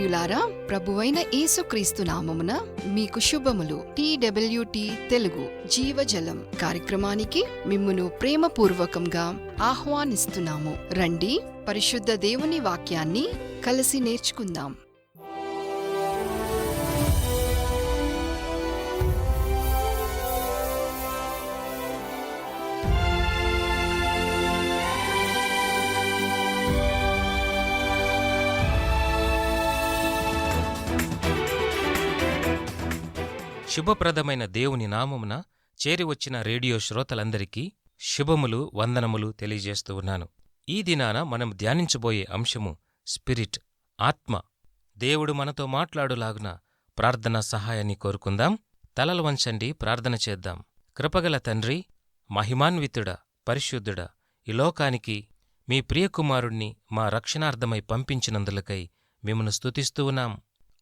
ప్రియులారా, ప్రభువైన యేసుక్రీస్తు నామమున మీకు శుభములు. TWT తెలుగు జీవజలం కార్యక్రమానికి మిమ్మును ప్రేమపూర్వకంగా ఆహ్వానిస్తున్నాము. రండి, పరిశుద్ధ దేవుని వాక్యాన్ని కలిసి నేర్చుకుందాం. శుభప్రదమైన దేవుని నామమున చేరివచ్చిన రేడియో శ్రోతలందరికీ శుభములు, వందనములు తెలియజేస్తూ ఉన్నాను. ఈ దినాన మనం ధ్యానించబోయే అంశము స్పిరిట్, ఆత్మ. దేవుడు మనతో మాట్లాడులాగున ప్రార్థనా సహాయాన్ని కోరుకుందాం. తలలు వంచండి, ప్రార్థన చేద్దాం. కృపగల తండ్రి, మహిమాన్వితుడా, పరిశుద్ధుడా, ఈ లోకానికి మీ ప్రియకుమారుణ్ణి మా రక్షణార్థమై పంపించినందులకై మిమ్మను స్తుతిస్తూ ఉన్నాం.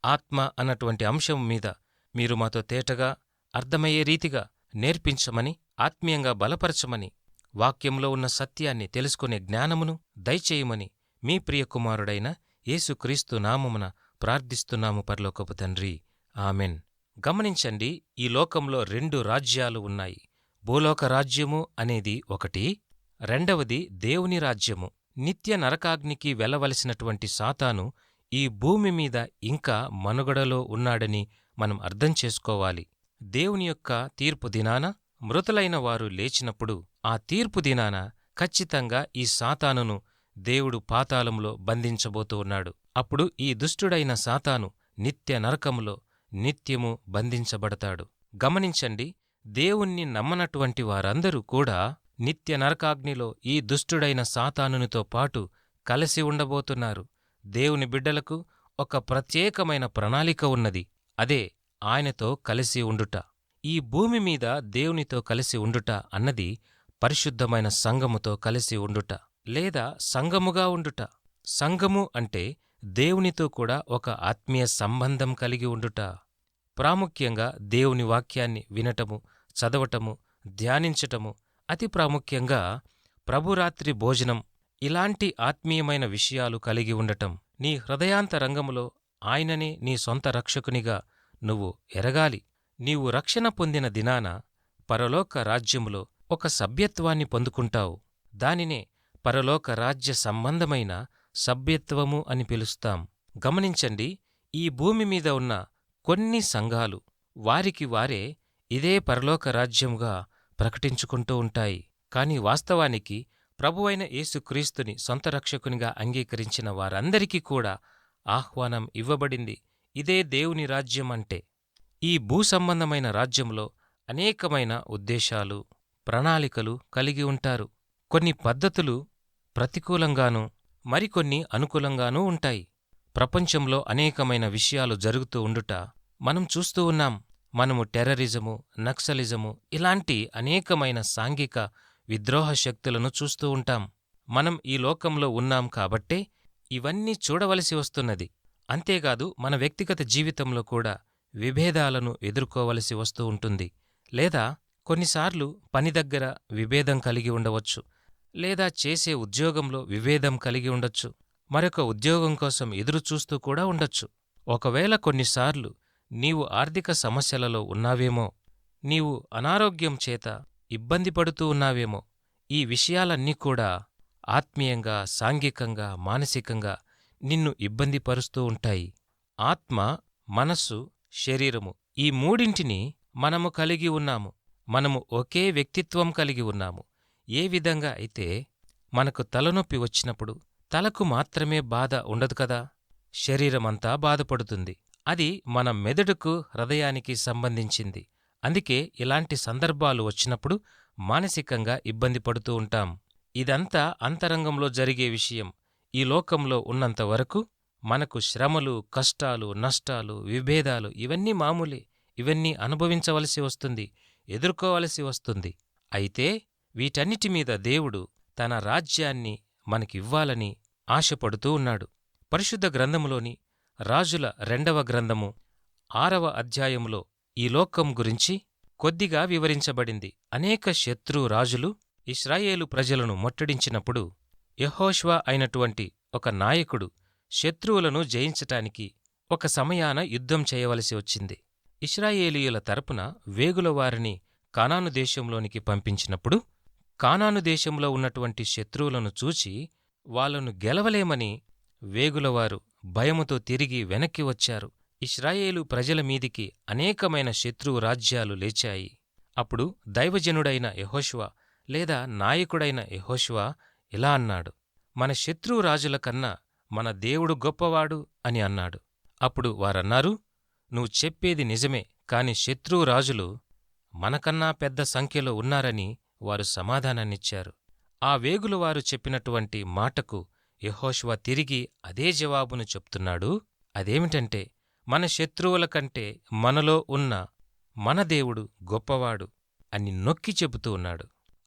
ఆత్మ అన్నటువంటి అంశం మీద మీరు మాతో తేటగా అర్థమయ్యే రీతిగా నేర్పించమని, ఆత్మీయంగా బలపరచమని, వాక్యంలో ఉన్న సత్యాన్ని తెలుసుకునే జ్ఞానమును దయచేయమని మీ ప్రియకుమారుడైన యేసుక్రీస్తు నామమున ప్రార్థిస్తున్నాము పరలోకపు తండ్రి, ఆమెన్. గమనించండి, ఈ లోకంలో 2 రాజ్యాలు ఉన్నాయి. భూలోక రాజ్యము అనేది ఒకటి, రెండవది దేవుని రాజ్యము. నిత్య నరకాగ్నికి వెళ్లవలసినటువంటి సాతాను ఈ భూమి మీద ఇంకా మనుగడలో ఉన్నాడని మనం అర్థం చేసుకోవాలి. దేవుని యొక్క తీర్పు దినాన మృతులైన వారు లేచినప్పుడు ఆ తీర్పు దినాన ఖచ్చితంగా ఈ సాతానును దేవుడు పాతాళంలో బంధించబోతూ ఉన్నాడు. అప్పుడు ఈ దుష్టుడైన సాతాను నిత్య నరకములో నిత్యము బంధించబడతాడు. గమనించండి, దేవుణ్ణి నమ్మనటువంటి వారందరూ కూడా నిత్య నరకాగ్నిలో ఈ దుష్టుడైన సాతానునితో పాటు కలిసి ఉండబోతున్నారు. దేవుని బిడ్డలకు ఒక ప్రత్యేకమైన ప్రణాళిక ఉన్నది. అదే ఆయనతో కలిసి ఉండుట. ఈ భూమి మీద దేవునితో కలిసి ఉండుట అన్నది పరిశుద్ధమైన సంఘముతో కలిసి ఉండుట, లేదా సంఘముగా ఉండుట. సంఘము అంటే దేవునితో కూడా ఒక ఆత్మీయ సంబంధం కలిగి ఉండుట. ప్రాముఖ్యంగా దేవుని వాక్యాన్ని వినటము, చదవటము, ధ్యానించటము, అతి ప్రాముఖ్యంగా ప్రభురాత్రి భోజనం, ఇలాంటి ఆత్మీయమైన విషయాలు కలిగి ఉండటం. నీ హృదయాంతరంగములో ఆయననే నీ సొంత రక్షకునిగా నువ్వు ఎరగాలి. నీవు రక్షణ పొందిన దినాన పరలోక రాజ్యములో ఒక సభ్యత్వాన్ని పొందుకుంటావు. దానినే పరలోక రాజ్య సంబంధమైన సభ్యత్వము అని పిలుస్తాం. గమనించండి, ఈ భూమి మీద ఉన్న కొన్ని సంఘాలు వారికి వారే ఇదే పరలోక రాజ్యముగా ప్రకటించుకుంటూ ఉంటాయి. కాని వాస్తవానికి ప్రభువైన యేసుక్రీస్తుని సొంత రక్షకునిగా అంగీకరించిన వారందరికీ కూడా ఆహ్వానం ఇవ్వబడింది. ఇదే దేవుని రాజ్యం అంటే. ఈ భూసంబంధమైన రాజ్యంలో అనేకమైన ఉద్దేశాలు, ప్రణాళికలు కలిగి ఉంటారు. కొన్ని పద్ధతులు ప్రతికూలంగానూ మరికొన్ని అనుకూలంగానూ ఉంటాయి. ప్రపంచంలో అనేకమైన విషయాలు జరుగుతూ ఉండుట మనం చూస్తూ ఉన్నాం. మనము టెర్రరిజము, నక్సలిజము ఇలాంటి అనేకమైన సాంఘిక విద్రోహ శక్తులను చూస్తూ ఉంటాం. మనం ఈ లోకంలో ఉన్నాం కాబట్టే ఇవన్నీ చూడవలసి వస్తున్నది. అంతేకాదు, మన వ్యక్తిగత జీవితంలో కూడా విభేదాలను ఎదుర్కోవలసి వస్తూ ఉంటుంది. లేదా కొన్నిసార్లు పని దగ్గర విభేదం కలిగి ఉండవచ్చు, లేదా చేసే ఉద్యోగంలో విభేదం కలిగి ఉండొచ్చు, మరొక ఉద్యోగం కోసం ఎదురుచూస్తూ కూడా ఉండొచ్చు. ఒకవేళ కొన్నిసార్లు నీవు ఆర్థిక సమస్యలలో ఉన్నావేమో, నీవు అనారోగ్యం చేత ఇబ్బంది పడుతూ ఉన్నావేమో. ఈ విషయాలన్నీ కూడా ఆత్మీయంగా, సాంఘికంగా, మానసికంగా నిన్ను ఇబ్బంది పరుస్తూ ఉంటాయి. ఆత్మ, మనస్సు, శరీరము, ఈ మూడింటిని మనము కలిగి ఉన్నాము. మనము ఒకే వ్యక్తిత్వం కలిగి ఉన్నాము. ఏ విధంగా అయితే మనకు తలనొప్పి వచ్చినప్పుడు తలకు మాత్రమే బాధ ఉండదు కదా, శరీరమంతా బాధపడుతుంది. అది మన మెదడుకు, హృదయానికి సంబంధించింది. అందుకే ఇలాంటి సందర్భాలు వచ్చినప్పుడు మానసికంగా ఇబ్బంది పడుతూ ఉంటాం. ఇదంతా అంతరంగంలో జరిగే విషయం. ఈ లోకంలో ఉన్నంతవరకు మనకు శ్రమలు, కష్టాలు, నష్టాలు, విభేదాలు ఇవన్నీ మామూలే. ఇవన్నీ అనుభవించవలసి వస్తుంది, ఎదుర్కోవలసి వస్తుంది. అయితే వీటన్నిటి మీద దేవుడు తన రాజ్యాన్ని మనకివ్వాలని ఆశపడుతూ ఉన్నాడు. పరిశుద్ధ గ్రంథములోని రాజుల 2వ గ్రంథము 6వ అధ్యాయములో ఈ లోకం గురించి కొద్దిగా వివరించబడింది. అనేక శత్రు రాజులు ఇశ్రాయేలు ప్రజలను ముట్టడించినప్పుడు యెహోషువ అయినటువంటి ఒక నాయకుడు శత్రువులను జయించటానికి ఒక సమయాన యుద్ధం చేయవలసి వచ్చింది. ఇశ్రాయేలీయుల తరపున వేగుల వారిని కానాను దేశంలోనికి పంపించినప్పుడు కానాను దేశంలో ఉన్నటువంటి శత్రువులను చూచి వాళ్లను గెలవలేమని వేగులవారు భయముతో తిరిగి వెనక్కి వచ్చారు. ఇశ్రాయేలు ప్రజల మీదికి అనేకమైన శత్రువు రాజ్యాలు లేచాయి. అప్పుడు దైవజనుడైన యెహోషువ లేదా నాయకుడైన యెహోషువ ఇలా అన్నాడు, మన శత్రురాజుల కన్నా మన దేవుడు గొప్పవాడు అని అన్నాడు. అప్పుడు వారన్నారు, నువ్వు చెప్పేది నిజమే, కాని శత్రురాజులు మనకన్నా పెద్ద సంఖ్యలో ఉన్నారని వారు సమాధానాన్నిచ్చారు. ఆ వేగులవారు చెప్పినటువంటి మాటకు యెహోషువ తిరిగి అదే జవాబును చెప్తున్నాడు. అదేమిటంటే, మన శత్రువుల కంటే మనలో ఉన్న మన దేవుడు గొప్పవాడు అని నొక్కి చెబుతూ ఉన్నాడు.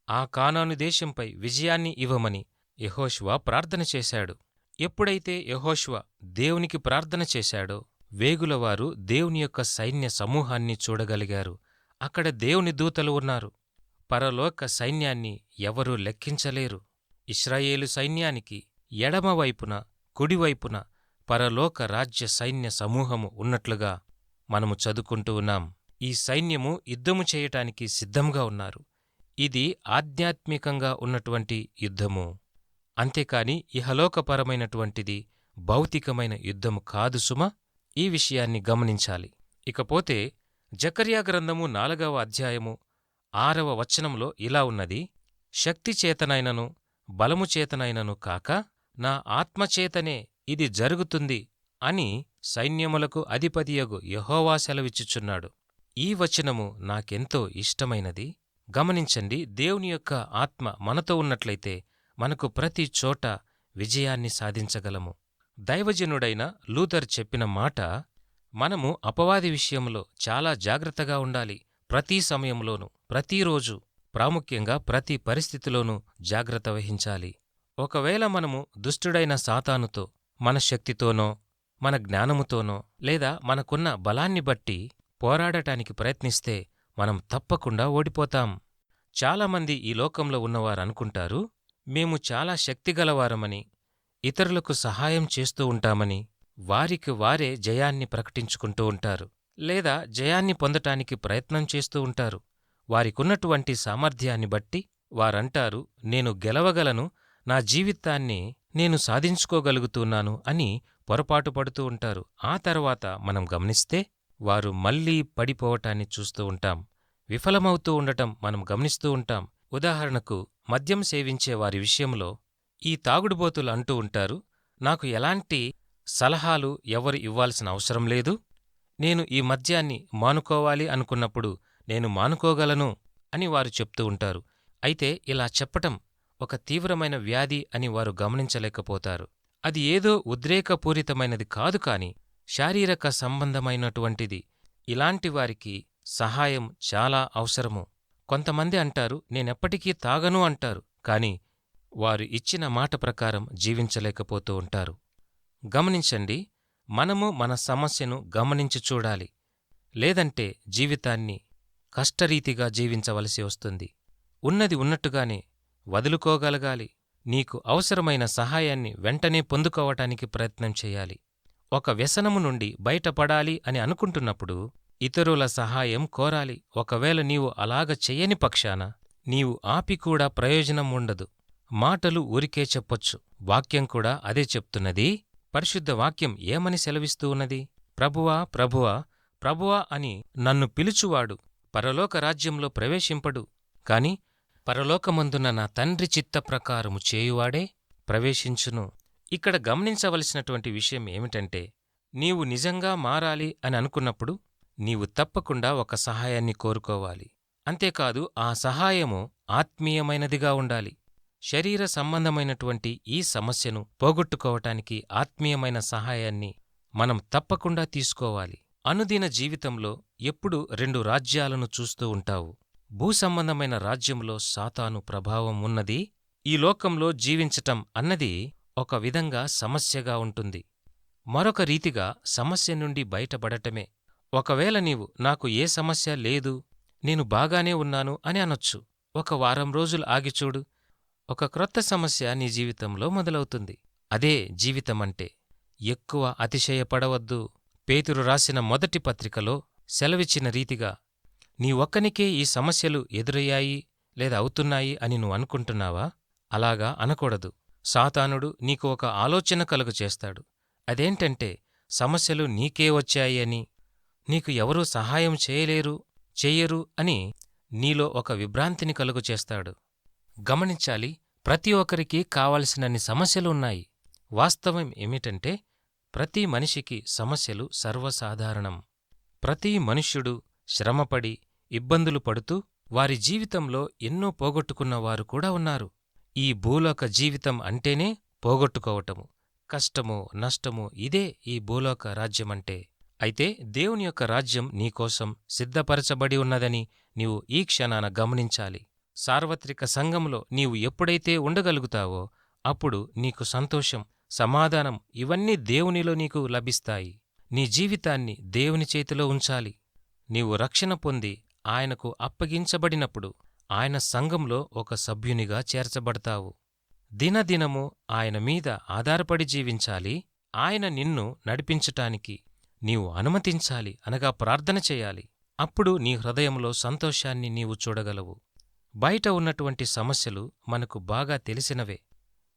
ఆ కానాను దేశంపై విజయాన్ని ఇవ్వమని యెహోషువ ప్రార్థన చేశాడు. ఎప్పుడైతే యెహోషువ దేవునికి ప్రార్థన చేశాడో వేగులవారు దేవుని యొక్క సైన్య సమూహాన్ని చూడగలిగారు. అక్కడ దేవుని దూతలు ఉన్నారు. పరలోక సైన్యాన్ని ఎవరూ లెక్కించలేరు. ఇశ్రాయేలు సైన్యానికి ఎడమవైపున కుడివైపున పరలోక రాజ్య సైన్య సమూహము ఉన్నట్లుగా మనము చదువుకుంటూ ఉన్నాం. ఈ సైన్యము యుద్ధము చేయటానికి సిద్ధంగా ఉన్నారు. ఇది ఆధ్యాత్మికంగా ఉన్నటువంటి యుద్ధము, అంతేకాని ఇహలోకపరమైనటువంటిది భౌతికమైన యుద్ధము కాదు సుమా. ఈ విషయాన్ని గమనించాలి. ఇకపోతే జకర్యా గ్రంథము 4వ అధ్యాయము 6వ వచనంలో ఇలా ఉన్నది, శక్తిచేతనైనను బలముచేతనైనను కాక నా ఆత్మచేతనే ఇది జరుగుతుంది అని సైన్యములకు అధిపతియగు యెహోవా సెలవిచ్చుచున్నాడు. ఈ వచనము నాకెంతో ఇష్టమైనది. గమనించండి, దేవుని యొక్క ఆత్మ మనతో ఉన్నట్లయితే మనకు ప్రతి చోట విజయాన్ని సాధించగలము. దైవజనుడైన లూథర్ చెప్పిన మాట, మనము అపవాది విషయంలో చాలా జాగ్రత్తగా ఉండాలి. ప్రతి సమయంలోనూ, ప్రతిరోజు, ప్రాముఖ్యంగా ప్రతి పరిస్థితిలోనూ జాగ్రత్త వహించాలి. ఒకవేళ మనము దుష్టుడైన సాతానుతో మన శక్తితోనో మన జ్ఞానముతోనో లేదా మనకున్న బలాన్ని బట్టి పోరాడటానికి ప్రయత్నిస్తే మనం తప్పకుండా ఓడిపోతాం. చాలామంది ఈ లోకంలో ఉన్నవారనుకుంటారు, మేము చాలా శక్తిగలవారమని, ఇతరులకు సహాయం చేస్తూ ఉంటామని. వారికి వారే జయాన్ని ప్రకటించుకుంటూ ఉంటారు, లేదా జయాన్ని పొందటానికి ప్రయత్నం చేస్తూ ఉంటారు. వారికున్నటువంటి సామర్థ్యాన్ని బట్టి వారంటారు, నేను గెలవగలను, నా జీవితాన్ని నేను సాధించుకోగలుగుతున్నాను అని పొరపాటు పడుతూ ఉంటారు. ఆ తర్వాత మనం గమనిస్తే వారు మళ్లీ పడిపోవటాన్ని చూస్తూ ఉంటాం. విఫలమవుతూ ఉండటం మనం గమనిస్తూ ఉంటాం. ఉదాహరణకు, మద్యం సేవించే వారి విషయంలో ఈ తాగుడుబోతులు అంటూ ఉంటారు, నాకు ఎలాంటి సలహాలు ఎవరు ఇవ్వాల్సిన అవసరం లేదు, నేను ఈ మద్యాన్ని మానుకోవాలి అనుకున్నప్పుడు నేను మానుకోగలను అని వారు చెప్తూ ఉంటారు. అయితే ఇలా చెప్పటం ఒక తీవ్రమైన వ్యాధి అని వారు గమనించలేకపోతారు. అది ఏదో ఉద్రేకపూరితమైనది కాదు, కాని శారీరక సంబంధమైనటువంటిది. ఇలాంటి వారికి సహాయం చాలా అవసరము. కొంతమంది అంటారు, నేనెప్పటికీ తాగను అంటారు, కాని వారు ఇచ్చిన మాట ప్రకారం జీవించలేకపోతూ ఉంటారు. గమనించండి, మనము మన సమస్యను గమనించి చూడాలి. లేదంటే జీవితాన్ని కష్టరీతిగా జీవించవలసి వస్తుంది. ఉన్నది ఉన్నట్టుగానే వదులుకోగలగాలి. నీకు అవసరమైన సహాయాన్ని వెంటనే పొందుకోవటానికి ప్రయత్నం చేయాలి. ఒక వ్యసనము నుండి బయటపడాలి అని అనుకుంటున్నప్పుడు ఇతరుల సహాయం కోరాలి. ఒకవేళ నీవు అలాగ చెయ్యని పక్షాన నీవు ఆపికూడా ప్రయోజనం ఉండదు. మాటలు ఊరికే చెప్పొచ్చు, వాక్యం కూడా అదే చెప్తున్నది. పరిశుద్ధ వాక్యం ఏమని సెలవిస్తూ ఉన్నది? ప్రభువా ప్రభువా ప్రభువా అని నన్ను పిలుచువాడు పరలోక రాజ్యంలో ప్రవేశింపడు, కాని పరలోకమందున్న నా తండ్రి చిత్త ప్రకారము చేయువాడే ప్రవేశించును. ఇక్కడ గమనించవలసినటువంటి విషయం ఏమిటంటే, నీవు నిజంగా మారాలి అని అనుకున్నప్పుడు నీవు తప్పకుండా ఒక సహాయాన్ని కోరుకోవాలి. అంతేకాదు, ఆ సహాయము ఆత్మీయమైనదిగా ఉండాలి. శరీర సంబంధమైనటువంటి ఈ సమస్యను పోగొట్టుకోవటానికి ఆత్మీయమైన సహాయాన్ని మనం తప్పకుండా తీసుకోవాలి. అనుదిన జీవితంలో ఎప్పుడు 2 రాజ్యాలను చూస్తూ ఉంటావు. భూసంబంధమైన రాజ్యంలో సాతాను ప్రభావం ఉన్నది. ఈ లోకంలో జీవించటం అన్నది ఒక విధంగా సమస్యగా ఉంటుంది. మరొక రీతిగా సమస్య నుండి బయటపడటమే. ఒకవేళ నీవు నాకు ఏ సమస్య లేదు, నేను బాగానే ఉన్నాను అని అనొచ్చు. ఒక వారం రోజులు ఆగిచూడు, ఒక క్రొత్త సమస్య నీ జీవితంలో మొదలవుతుంది. అదే జీవితమంటే. ఎక్కువ అతిశయపడవద్దు. పేతురు రాసిన మొదటి పత్రికలో సెలవిచ్చిన రీతిగా నీ ఒక్కనికే ఈ సమస్యలు ఎదురయ్యాయి లేదా అవుతున్నాయి అని నువ్వు అనుకుంటున్నావా? అలాగా అనకూడదు. సాతానుడు నీకు ఒక ఆలోచన కలుగు చేస్తాడు. అదేంటంటే సమస్యలు నీకే వచ్చాయి అని, నీకు ఎవరూ సహాయం చెయ్యరు అని నీలో ఒక విభ్రాంతిని కలుగు చేస్తాడు. గమనించాలి, ప్రతి ఒక్కరికి కావలసినన్ని సమస్యలు ఉన్నాయి. వాస్తవం ఏమిటంటే ప్రతి మనిషికి సమస్యలు సర్వసాధారణం. ప్రతి మనుష్యుడు శ్రమపడి ఇబ్బందులు పడుతూ వారి జీవితంలో ఎన్నో పోగొట్టుకున్నవారు కూడా ఉన్నారు. ఈ భూలోక జీవితం అంటేనే పోగొట్టుకోవటము, కష్టమో నష్టమో ఇదే ఈ భూలోక రాజ్యమంటే. అయితే దేవుని యొక్క రాజ్యం నీకోసం సిద్ధపరచబడి ఉన్నదని నీవు ఈ క్షణాన గమనించాలి. సార్వత్రిక సంఘంలో నీవు ఎప్పుడైతే ఉండగలుగుతావో అప్పుడు నీకు సంతోషం, సమాధానం ఇవన్నీ దేవునిలో నీకు లభిస్తాయి. నీ జీవితాన్ని దేవుని చేతిలో ఉంచాలి. నీవు రక్షణ పొంది ఆయనకు అప్పగించబడినప్పుడు ఆయన సంఘంలో ఒక సభ్యునిగా చేర్చబడతావు. దినదినము ఆయన మీద ఆధారపడి జీవించాలి. ఆయన నిన్ను నడిపించటానికి నీవు అనుమతించాలి, అనగా ప్రార్థన చేయాలి. అప్పుడు నీ హృదయంలో సంతోషాన్ని నీవు చూడగలవు. బయట ఉన్నటువంటి సమస్యలు మనకు బాగా తెలిసినవే.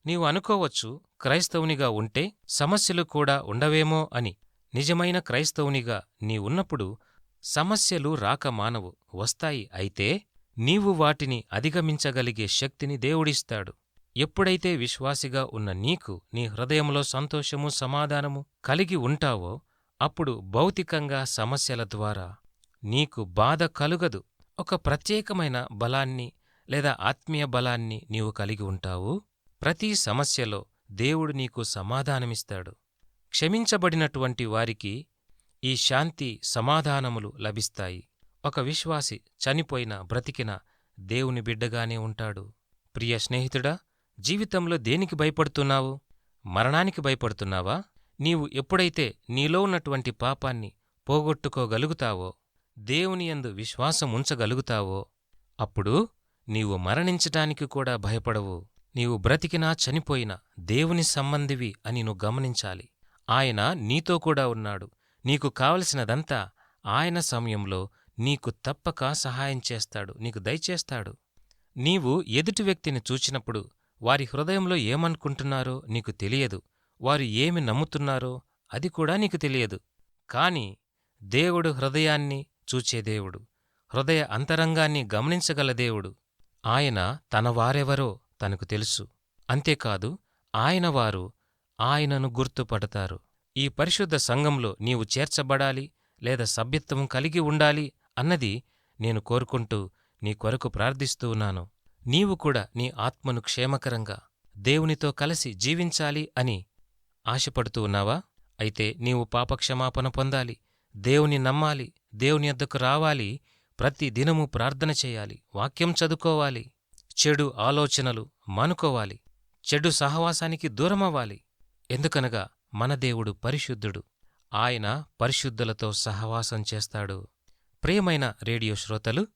నీవు అనుకోవచ్చు, క్రైస్తవునిగా ఉంటే సమస్యలు కూడా ఉండవేమో అని. నిజమైన క్రైస్తవునిగా నీవున్నప్పుడు సమస్యలు రాక మానవు, వస్తాయి. అయితే నీవు వాటిని అధిగమించగలిగే శక్తిని దేవుడిస్తాడు. ఎప్పుడైతే విశ్వాసిగా ఉన్న నీకు నీ హృదయంలో సంతోషము, సమాధానము కలిగి ఉంటావో అప్పుడు భౌతికంగా సమస్యల ద్వారా నీకు బాధ కలుగదు. ఒక ప్రత్యేకమైన బలాన్ని లేదా ఆత్మీయ బలాన్ని నీవు కలిగి ఉంటావు. ప్రతి సమస్యలో దేవుడు నీకు సమాధానమిస్తాడు. క్షమించబడినటువంటి వారికి ఈ శాంతి, సమాధానములు లభిస్తాయి. ఒక విశ్వాసి చనిపోయినా బ్రతికినా దేవుని బిడ్డగానే ఉంటాడు. ప్రియ స్నేహితుడా, జీవితంలో దేనికి భయపడుతున్నావు? మరణానికి భయపడుతున్నావా? నీవు ఎప్పుడైతే నీలో ఉన్నటువంటి పాపాన్ని పోగొట్టుకోగలుగుతావో, దేవునియందు విశ్వాసం ఉంచగలుగుతావో అప్పుడు నీవు మరణించటానికి కూడా భయపడవు. నీవు బ్రతికినా చనిపోయినా దేవుని సంబంధివి అని నువ్వు గమనించాలి. ఆయన నీతో కూడా ఉన్నాడు. నీకు కావలసినదంతా ఆయన సమయంలో నీకు తప్పక సహాయం చేస్తాడు, నీకు దయచేస్తాడు. నీవు ఎదుటి వ్యక్తిని చూచినప్పుడు వారి హృదయంలో ఏమనుకుంటున్నారో నీకు తెలియదు. వారు ఏమి నమ్ముతున్నారో అది కూడా నీకు తెలియదు. కాని దేవుడు హృదయాన్ని చూచే దేవుడు, హృదయ అంతరంగాన్ని గమనించగల దేవుడు. ఆయన తన వారెవరో తనకు తెలుసు. అంతేకాదు, ఆయనవారు ఆయనను గుర్తుపడతారు. ఈ పరిశుద్ధ సంఘంలో నీవు చేర్చబడాలి లేదా సభ్యత్వం కలిగి ఉండాలి అన్నది నేను కోరుకుంటూ నీ కొరకు ప్రార్థిస్తూ ఉన్నాను. నీవు కూడా నీ ఆత్మను క్షేమకరంగా దేవునితో కలిసి జీవించాలి అని ఆశపడుతూ ఉన్నావా? అయితే నీవు పాపక్షమాపణ పొందాలి, దేవుని నమ్మాలి, దేవుని యొద్దకు రావాలి, ప్రతి దినము ప్రార్థన చేయాలి, వాక్యం చదువుకోవాలి, చెడు ఆలోచనలు మానుకోవాలి, చెడు సహవాసానికి దూరమవ్వాలి. ఎందుకనగా మన దేవుడు పరిశుద్ధుడు. ఆయన పరిశుద్ధులతో సహవాసం చేస్తాడు. ప్రియమైన రేడియో శ్రోతలు,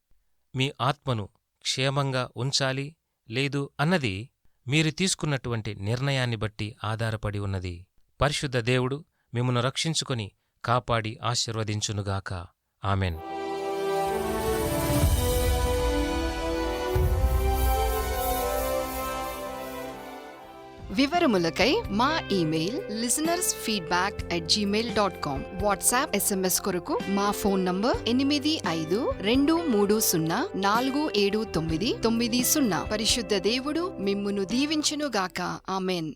మీ ఆత్మను క్షేమంగా ఉంచాలి లేదు అన్నది మీరు తీసుకున్నటువంటి నిర్ణయాన్ని బట్టి ఆధారపడి ఉన్నది. పరిశుద్ధ దేవుడు మిమ్మును రక్షించుకొని కాపాడి ఆశీర్వదించునుగాక. ఆమెన్. వివరములకై మా ఇమెయిల్ listenersfeedback@gmail.com. వాట్సాప్, SMS కొరకు మా ఫోన్ నంబర్ 8523047990. పరిశుద్ధ దేవుడు మిమ్మును దీవించునుగాక. ఆమెన్.